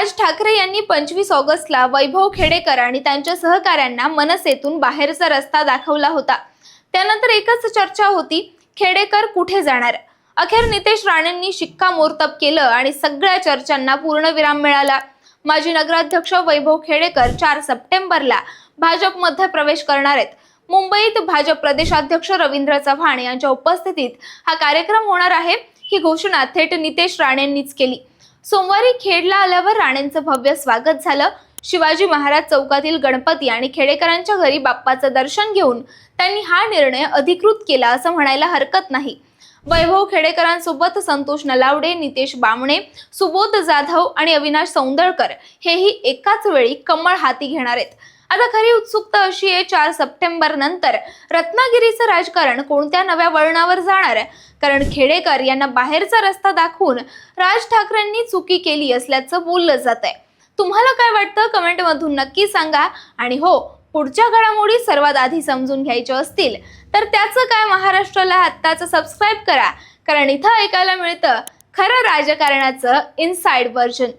राज ठाकरे यांनी 25 ऑगस्टला वैभव खेडेकर आणि त्यांच्या सहकाऱ्यांना मनसेतून बाहेरचा रस्ता दाखवला होता। त्यानंतर एकच चर्चा होती, खेडेकर कुठे जाणार। अखेर नितेश राणेंनी शिक्कामोर्तब केलं आणि सगळ्या चर्चांना पूर्णविराम मिळाला। माजी नगराध्यक्ष वैभव खेडेकर 4 सप्टेंबरला भाजपमध्ये प्रवेश करणार आहेत। मुंबईत भाजप प्रदेशाध्यक्ष रवींद्र चव्हाण यांच्या उपस्थितीत हा कार्यक्रम होणार आहे। ही घोषणा थेट नितेश राणेंनीच केली। सोमवारी खेडला आल्यावर राणेंचं भव्य स्वागत झालं। शिवाजी महाराज चौकातील गणपती आणि खेडेकरांच्या घरी बाप्पाचं दर्शन घेऊन त्यांनी हा निर्णय अधिकृत केला असं म्हणायला हरकत नाही। वैभव खेडेकरांसोबत संतोष नलावडे, नितेश बामणे, सुबोध जाधव आणि अविनाश सौंदळकर हेही एकाच वेळी कमळ हाती घेणार आहेत। आता खरी उत्सुकता अशी आहे, 4 सप्टेंबर नंतर रत्नागिरीचं राजकारण कोणत्या नव्या वळणावर जाणार आहे। कारण खेडेकर यांना बाहेरचा रस्ता दाखवून राज ठाकरेंनी चुकी केली असल्याचं बोललं जात आहे। तुम्हाला काय वाटतं कमेंट मधून नक्की सांगा। आणि हो, पुढच्या घडामोडी सर्वात आधी समजून घ्यायच्या असतील तर त्याचं काय महाराष्ट्राला आत्ताच सबस्क्राईब करा, कारण इथं ऐकायला मिळतं खरं राजकारणाचं इनसाइड व्हर्जन।